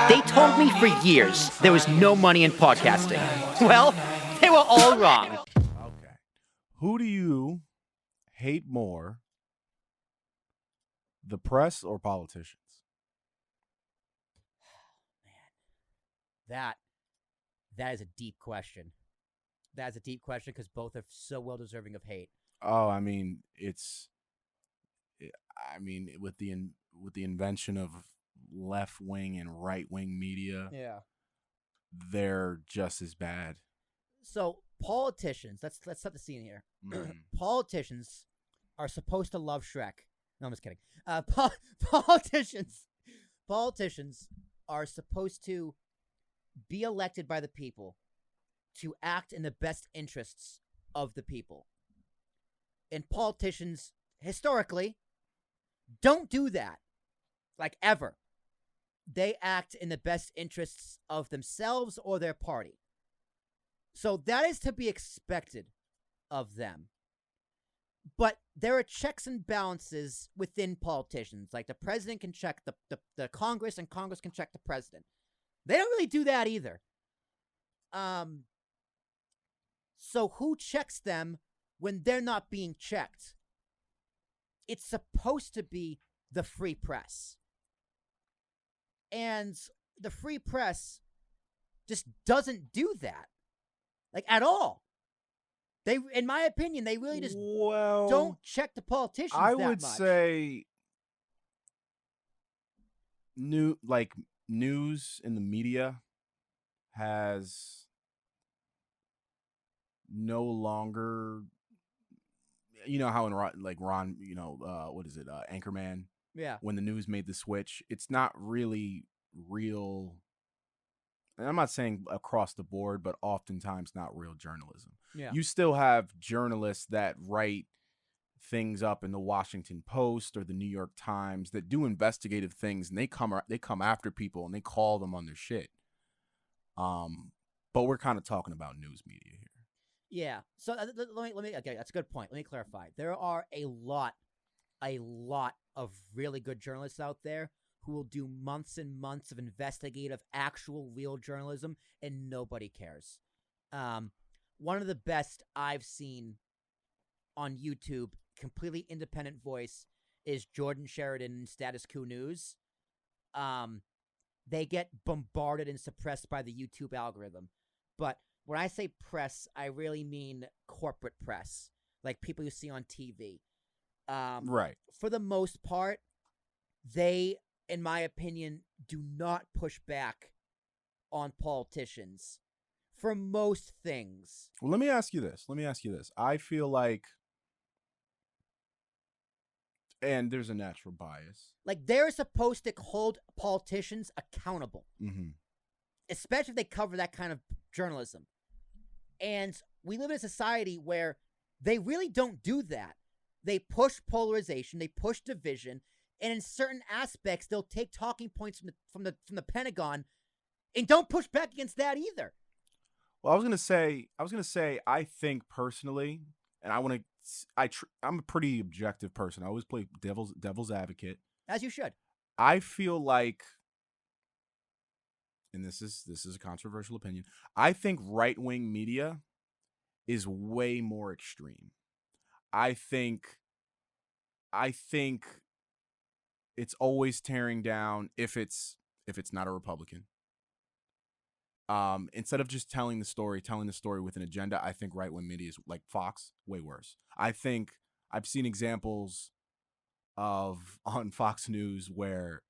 They told me for years there was no money in podcasting. Well, they were all wrong. Okay. Who do you hate more, the press or politicians? That is a deep question. That is a deep question because both are so well deserving of hate. Oh, I mean, with the invention of left wing and right wing media, Yeah. they're just as bad. So politicians, let's set the scene here. Mm. Politicians are supposed to love Shrek. No, I'm just kidding. Politicians are supposed to be elected by the people to act in the best interests of the people. And politicians, historically, don't do that. Like, ever. They act in the best interests of themselves or their party. So that is to be expected of them. But there are checks and balances within politicians. Like, the president can check the Congress, and Congress can check the president. They don't really do that either. So who checks them when they're not being checked? It's supposed to be the free press. And the free press just doesn't do that. Like, at all. They, in my opinion, they really just don't check the politicians I that would much. say news in the media has no longer, you know how in Ron, what is it, Anchorman? Yeah. When the news made the switch, it's not really real. And I'm not saying across the board, but oftentimes not real journalism. Yeah. You still have journalists that write things up in the Washington Post or the New York Times that do investigative things, and they come after people and they call them on their shit. But we're kind of talking about news media here. Yeah. So let me. Okay, that's a good point. Let me clarify. There are a lot of really good journalists out there who will do months and months of investigative, actual, real journalism, and nobody cares. One of the best I've seen on YouTube, completely independent voice, is Jordan Sheridan and Status Quo News. They get bombarded and suppressed by the YouTube algorithm. But when I say press, I really mean corporate press, like people you see on TV. Right. For the most part, they, in my opinion, do not push back on politicians for most things. Well, let me ask you this. I feel like, and there's a natural bias. Like, they're supposed to hold politicians accountable, especially if they cover that kind of journalism. And we live in a society where they really don't do that. They push polarization, they push division, and in certain aspects, they'll take talking points from the Pentagon and don't push back against that either. Well, I was gonna say, I think personally, and I'm a pretty objective person. I always play devil's advocate, As you should. I feel like, and this is a controversial opinion, I think right-wing media is way more extreme. I think it's always tearing down if it's not a Republican. Instead of just telling the story with an agenda, I think right-wing media is, like Fox, way worse. I think I've seen examples on Fox News where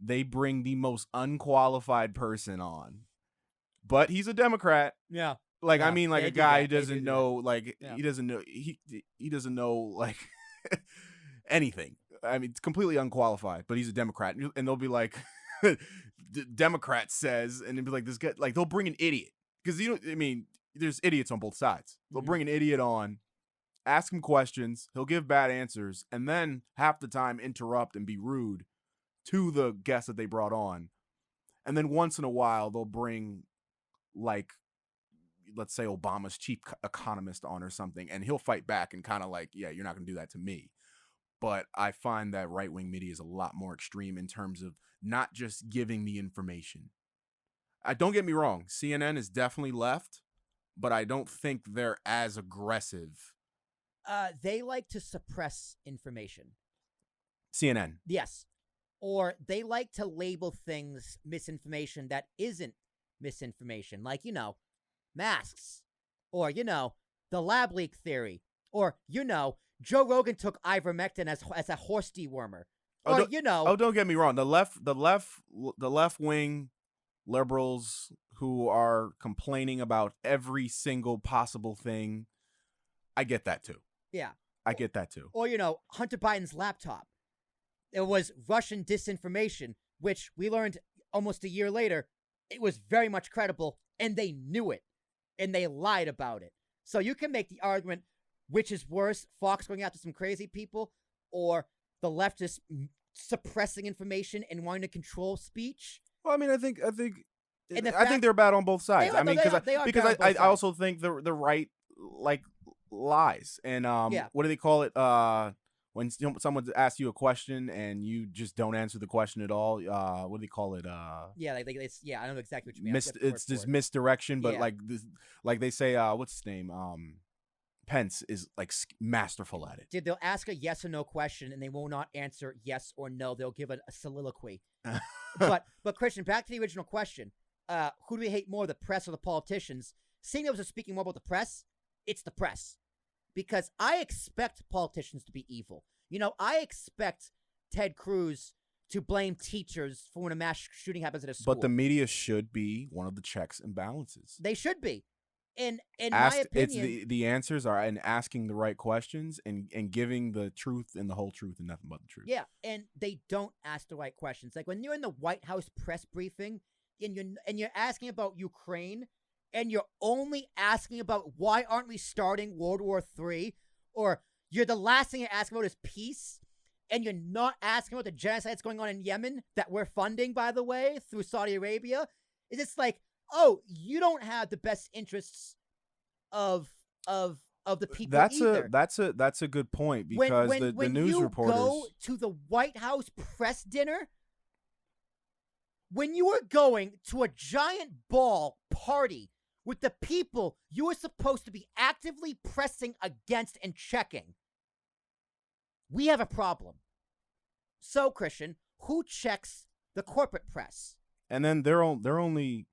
they bring the most unqualified person on, but he's a Democrat. Yeah. Like, Yeah, I mean, like a guy who doesn't know, like, Yeah. he doesn't know, like, anything. I mean, it's completely unqualified, but he's a Democrat. And they'll be like, Democrat says, and they'll be like, this guy, like, they'll bring an idiot. Because, there's idiots on both sides. They'll bring an idiot on, ask him questions, he'll give bad answers, and then half the time interrupt and be rude to the guest that they brought on. And then once in a while, they'll bring, like, let's say Obama's chief economist on or something, and he'll fight back and kind of like, yeah, you're not going to do that to me. but I find that right-wing media is a lot more extreme in terms of not just giving the information. Don't get me wrong, CNN is definitely left, but I don't think they're as aggressive. They like to suppress information. CNN. Yes. Or they like to label things misinformation that isn't misinformation. Like, masks. Or, the lab leak theory. Or, Joe Rogan took ivermectin as a horse dewormer. Or, don't get me wrong. The left wing liberals who are complaining about every single possible thing, I get that too. Yeah. I get that too. Or, Hunter Biden's laptop. It was Russian disinformation, which we learned almost a year later, it was very much credible, and they knew it, and they lied about it. So you can make the argument, which is worse, Fox going after some crazy people, or the leftists suppressing information and wanting to control speech. Well, I mean, I think they're bad on both sides. I also think the right lies, and what do they call it? When someone asks you a question and you just don't answer the question at all, what do they call it? I know exactly what you mean. It's this misdirection, but like they say, what's his name? Pence is like masterful at it. They'll ask a yes or no question and they will not answer yes or no. They'll give a soliloquy. but Christian, back to the original question: who do we hate more, the press or the politicians? Seeing that was speaking more about the press, it's the press. Because I expect politicians to be evil. I expect Ted Cruz to blame teachers for when a mass shooting happens at a school. But the media should be one of the checks and balances. They should be. In my opinion, it's the answers are in asking the right questions and giving the truth and the whole truth and nothing but the truth. Yeah, and they don't ask the right questions. Like when you're in the White House press briefing and you're asking about Ukraine, and you're only asking about why aren't we starting World War III, or the last thing you're asking about is peace, and you're not asking about the genocide that's going on in Yemen that we're funding, by the way, through Saudi Arabia, it's just like, oh, you don't have the best interests of the people either. That's a good point, because the news reporters. When you go to the White House press dinner, when you are going to a giant ball party with the people you are supposed to be actively pressing against and checking, we have a problem. So, Christian, who checks the corporate press? And then they're only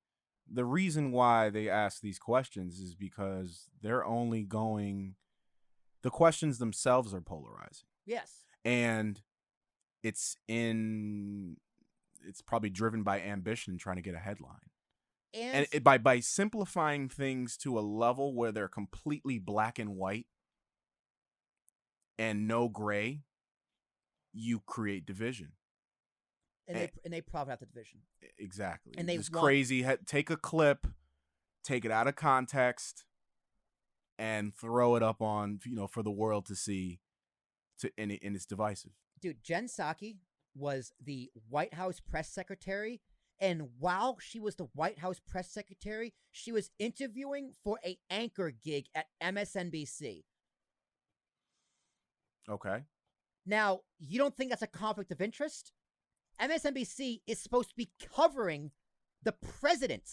the reason why they ask these questions is because they're only going. The questions themselves are polarizing. Yes, and it's probably driven by ambition and trying to get a headline. And by simplifying things to a level where they're completely black and white and no gray, you create division. And they profit out the division. Exactly. And it's crazy. Take a clip, take it out of context, and throw it up on for the world to see. And it's divisive. Dude, Jen Psaki was the White House press secretary. And while she was the White House press secretary, she was interviewing for an anchor gig at MSNBC. Okay. Now, you don't think that's a conflict of interest? MSNBC is supposed to be covering the president.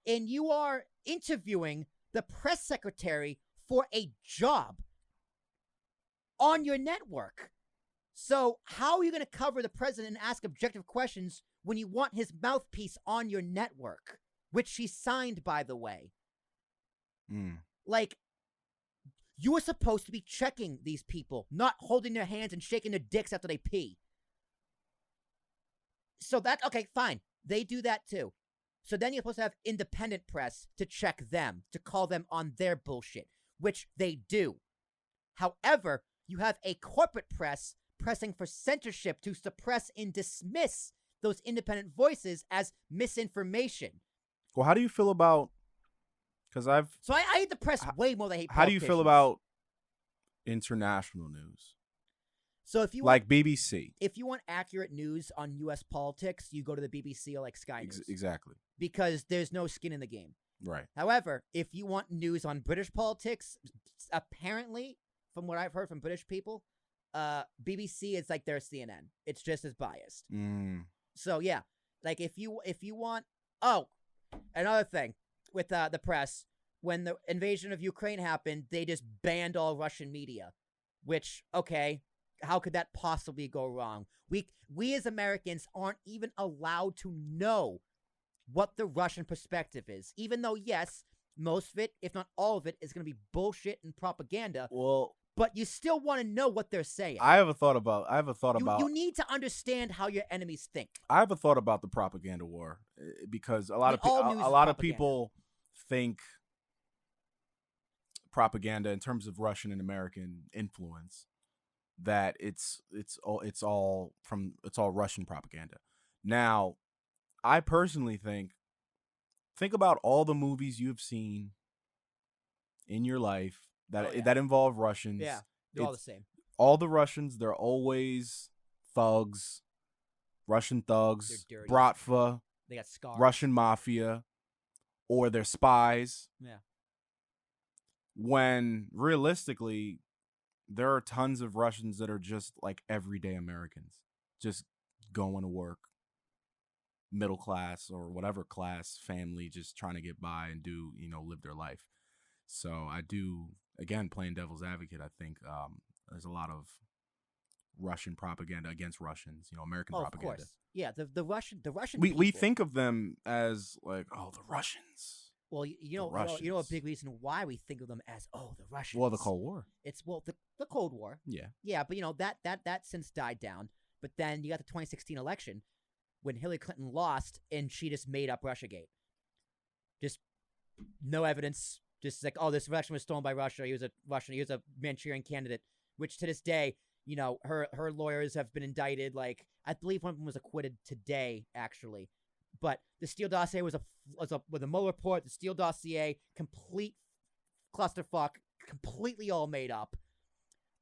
And you are interviewing the press secretary for a job on your network. So how are you going to cover the president and ask objective questions when you want his mouthpiece on your network, which she signed, by the way? Like, you are supposed to be checking these people, not holding their hands and shaking their dicks after they pee. So okay, fine. They do that too. So then you're supposed to have independent press to check them, to call them on their bullshit, which they do. However, you have a corporate press pressing for censorship to suppress and dismiss those independent voices as misinformation. Well, how do you feel about? Because I hate the press way more than I hate politicians. How do you feel about international news? So if you like BBC, if you want accurate news on U.S. politics, you go to the BBC or like Sky News. Exactly. Because there's no skin in the game. Right. However, if you want news on British politics, apparently, from what I've heard from British people, BBC is like their CNN. It's just as biased. Mm. So yeah, like if you want, another thing with the press, when the invasion of Ukraine happened, they just banned all Russian media, which, okay, how could that possibly go wrong? We as Americans aren't even allowed to know what the Russian perspective is, even though, yes, most of it, if not all of it, is going to be bullshit and propaganda. Well, but you still want to know what they're saying. I have a thought about. You need to understand how your enemies think. I have a thought about the propaganda war because a lot of people think propaganda in terms of Russian and American influence that it's all Russian propaganda. Now, I personally think about all the movies you've seen in your life that involve Russians. Yeah, they're all the same. All the Russians, they're always thugs, Russian thugs, bratva, they got scars, Russian mafia, or they're spies. Yeah. When realistically, there are tons of Russians that are just like everyday Americans, just going to work, middle class or whatever class family, just trying to get by and do, live their life. So I do, again, playing devil's advocate, I think there's a lot of Russian propaganda against Russians, American propaganda. Of course. Yeah, the Russian we think of them as like, oh, the Russians. Well, you know a big reason why we think of them as, oh, the Russians. Well, the Cold War. It's the Cold War. Yeah. Yeah, but that since died down. But then you got the 2016 election when Hillary Clinton lost and she just made up Russiagate. Just no evidence. Just like, oh, this election was stolen by Russia. He was a Russian. He was a Manchurian candidate. Which to this day, her lawyers have been indicted. Like, I believe one of them was acquitted today, actually. But the Steele dossier was with a Mueller report. The Steele dossier, complete clusterfuck, completely all made up.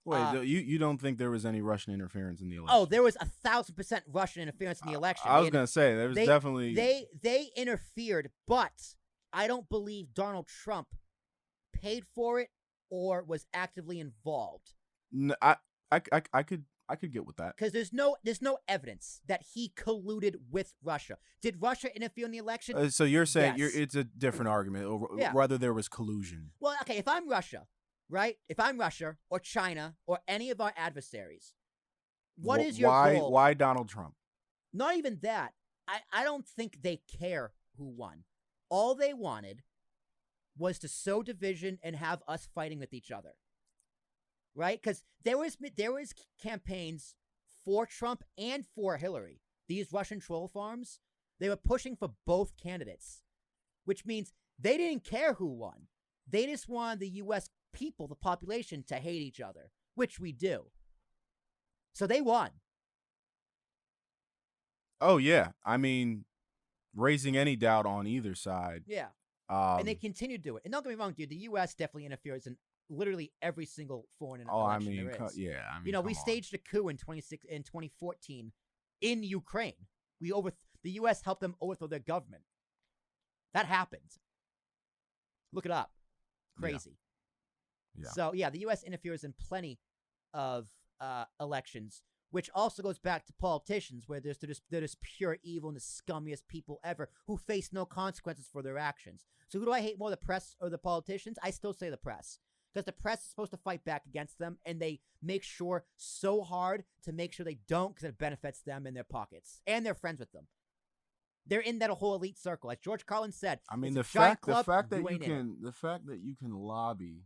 Wait, you don't think there was any Russian interference in the election? Oh, there was 1,000% Russian interference in the election. I was gonna say there was definitely they interfered, but I don't believe Donald Trump paid for it or was actively involved. No, I could get with that because there's no evidence that he colluded with Russia. Did Russia interfere in the election? So you're saying yes. It's a different argument, whether there was collusion. Well, okay, if I'm Russia, right? If I'm Russia or China or any of our adversaries, what is your goal? Why Donald Trump? Not even that. I don't think they care who won. All they wanted was to sow division and have us fighting with each other. Right? Because there was campaigns for Trump and for Hillary. These Russian troll farms, they were pushing for both candidates, which means they didn't care who won. They just wanted the U.S. people, the population, to hate each other, which we do. So they won. Oh, yeah. I mean, raising any doubt on either side. Yeah. And they continue to do it. And don't get me wrong, dude, the U.S. definitely interferes in literally every single foreign election there is. Yeah, I mean, we staged a coup in 2014 in Ukraine. The U.S. helped them overthrow their government. That happened. Look it up. Crazy. Yeah. So yeah, the U.S. interferes in plenty of elections, which also goes back to politicians, where they're just pure evil and the scummiest people ever who face no consequences for their actions. So who do I hate more, the press or the politicians? I still say the press. Because the press is supposed to fight back against them, and they make sure so hard to make sure they don't, because it benefits them in their pockets, and they're friends with them. They're in that whole elite circle, as George Carlin said. I mean, the fact that you can lobby,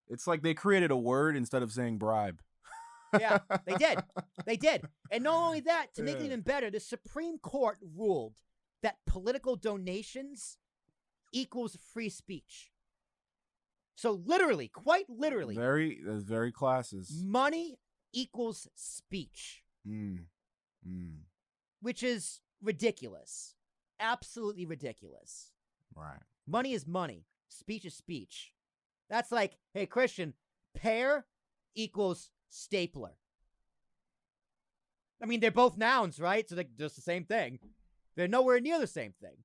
it's like they created a word instead of saying bribe. Yeah, they did, and not only that, to make it even better, the Supreme Court ruled that political donations equals free speech. So literally, quite literally, very classes. Money equals speech, which is ridiculous, absolutely ridiculous. Right. Money is money. Speech is speech. That's like, hey, Christian, pear equals stapler. I mean, they're both nouns, right? So they're just the same thing. They're nowhere near the same thing.